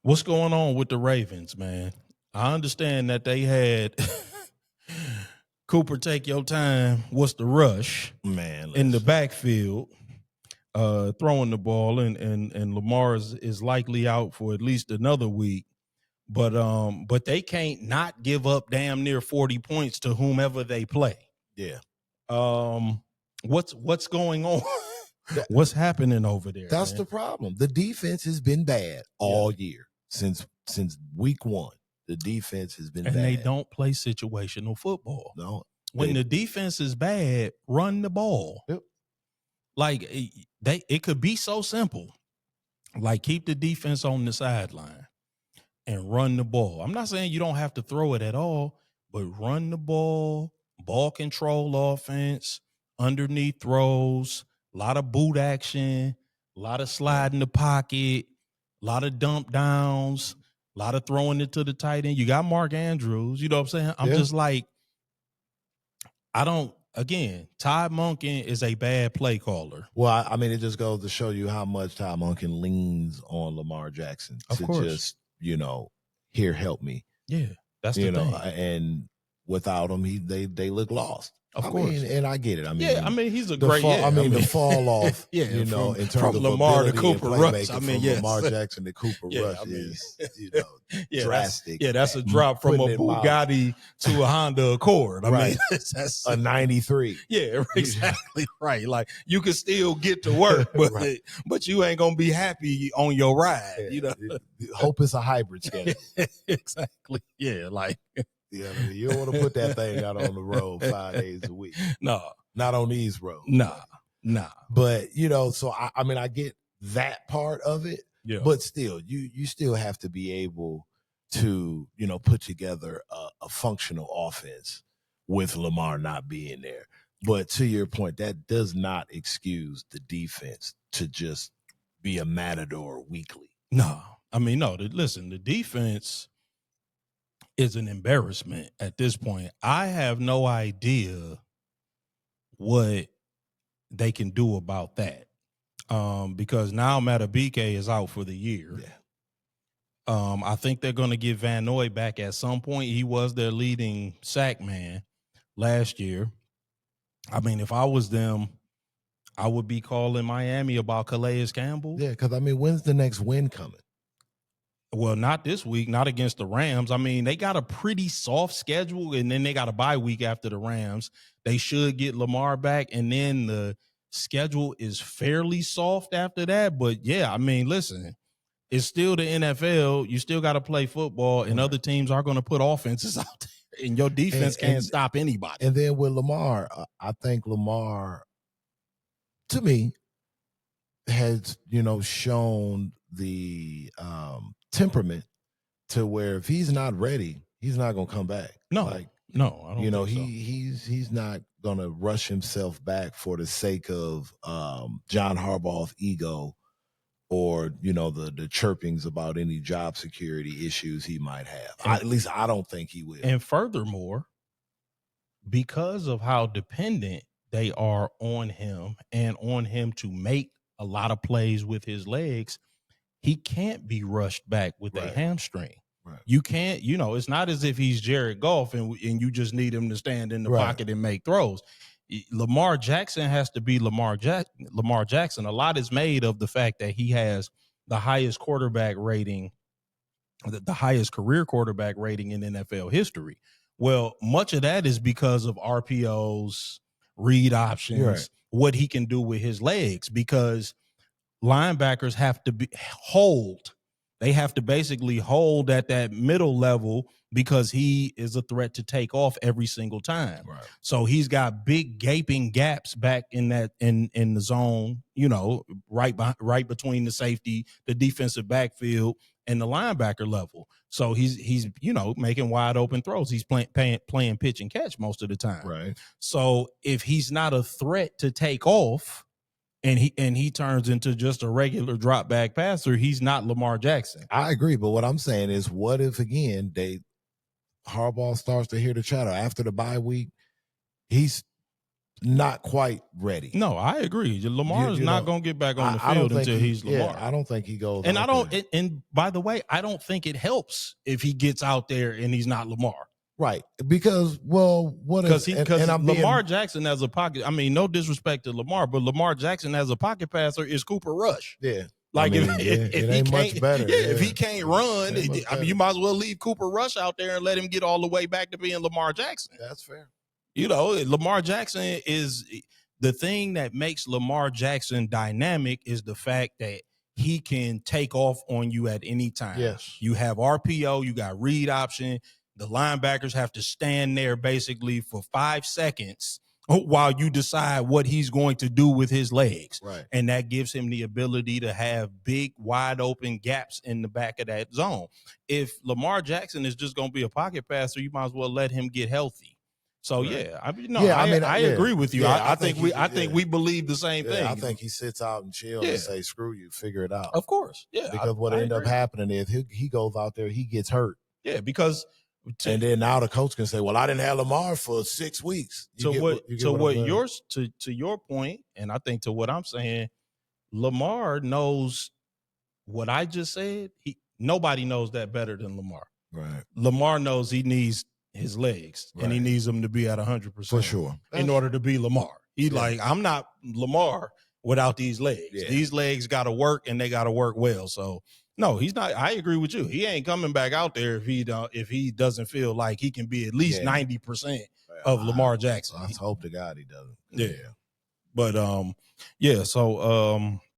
What's going on with the Ravens, man? I understand that they had Cooper take your time. What's the rush, man? In the backfield, throwing the ball, and Lamar is likely out for at least another week. But they can't not give up damn near 40 points to whomever they play. Yeah. What's going on? What's happening over there? That's man? the problem. The defense has been bad all year since week one. The defense has been bad, and they don't play situational football. No, when the defense is bad, run the ball. Yep. Like it could be so simple. Like keep the defense on the sideline and run the ball. I'm not saying you don't have to throw it at all, but run the ball control offense, underneath throws, a lot of boot action, a lot of slide in the pocket, a lot of dump downs, a lot of throwing it to the tight end. You got Mark Andrews, you know what I'm saying? I'm just like, Todd Monken is a bad play caller. Well, I mean, it just goes to show you how much Todd Monken leans on Lamar Jackson just, here, help me. Yeah, that's the thing. And without him, they look lost. Of course. And I get it. I mean, he's a great. The fall off. In terms of Lamar to Cooper Rush. Lamar Jackson to Cooper Rush is drastic. That's a drop from a Bugatti to a Honda Accord. I mean, that's a 93. Yeah, exactly right. Like you can still get to work, but you ain't gonna be happy on your ride. Hope it's a hybrid schedule. Exactly. Yeah, like. Yeah, you don't want to put that thing out on the road 5 days a week. No, not on these roads. Nah. But so I mean, I get that part of it. Yeah. But still, you still have to be able to put together a functional offense with Lamar not being there. But to your point, that does not excuse the defense to just be a matador weekly. No, I mean no. Listen, the defense is an embarrassment at this point. I have no idea what they can do about that. Because now Matabike is out for the year. Yeah. I think they're going to get Van Noy back at some point. He was their leading sack man last year. I mean, if I was them, I would be calling Miami about Calais Campbell. Yeah, because I mean, when's the next win coming? Well, not this week, not against the Rams. I mean, they got a pretty soft schedule, and then they got a bye week after the Rams. They should get Lamar back, and then the schedule is fairly soft after that. But, yeah, I mean, listen, it's still the NFL. You still got to play football, and other teams are going to put offenses out there, and your defense can't stop anybody. And then with Lamar, I think Lamar, to me, has, shown the temperament to where if he's not ready, he's not gonna come back. No, I don't. He's not gonna rush himself back for the sake of John Harbaugh's ego or the chirpings about any job security issues he might have. At least I don't think he will. And furthermore, because of how dependent they are on him and on him to make a lot of plays with his legs, he can't be rushed back with a hamstring. Right. You can't, it's not as if he's Jared Goff and you just need him to stand in the pocket and make throws. Lamar Jackson has to be Lamar Jackson. A lot is made of the fact that he has the highest quarterback rating, the highest career quarterback rating in NFL history. Well, much of that is because of RPOs, read options, what he can do with his legs, because linebackers have to hold. They have to basically hold at that middle level because he is a threat to take off every single time. Right. So he's got big gaping gaps back in that in the zone, right between the safety, the defensive backfield, and the linebacker level. So he's making wide open throws. He's playing pitch and catch most of the time. Right. So if he's not a threat to take off, and he turns into just a regular drop back passer, he's not Lamar Jackson. I agree, but what I'm saying is, what if again Harbaugh starts to hear the chatter after the bye week? He's not quite ready. No, I agree. Lamar is not going to get back on the field until he's Lamar. I don't think he goes. And I don't. And by the way, I don't think it helps if he gets out there and he's not Lamar. Right, because Lamar Jackson as a pocket. I mean, no disrespect to Lamar, but Lamar Jackson as a pocket passer is Cooper Rush. Yeah, like it ain't much better. If he can't run, I mean, you might as well leave Cooper Rush out there and let him get all the way back to being Lamar Jackson. That's fair. Lamar Jackson is the thing that makes Lamar Jackson dynamic is the fact that he can take off on you at any time. Yes, you have RPO, you got read option. The linebackers have to stand there basically for 5 seconds while you decide what he's going to do with his legs. Right. And that gives him the ability to have big, wide open gaps in the back of that zone. If Lamar Jackson is just going to be a pocket passer, you might as well let him get healthy. So right. I agree with you. I think we believe the same thing. I think he sits out and chills and say, "Screw you, figure it out." Of course, Because what end up happening is he goes out there, he gets hurt. Yeah, because. And then now the coach can say, "Well, I didn't have Lamar for 6 weeks." To your point, and I think to what I'm saying, Lamar knows what I just said. Nobody knows that better than Lamar. Right. Lamar knows he needs his legs, and he needs them to be at 100% for sure in order to be Lamar. He's like, I'm not Lamar without these legs. Yeah. These legs got to work, and they got to work well. So. No, he's not. I agree with you. He ain't coming back out there if he doesn't feel like he can be at least 90% of Lamar Jackson. I hope to God he doesn't. Yeah. But So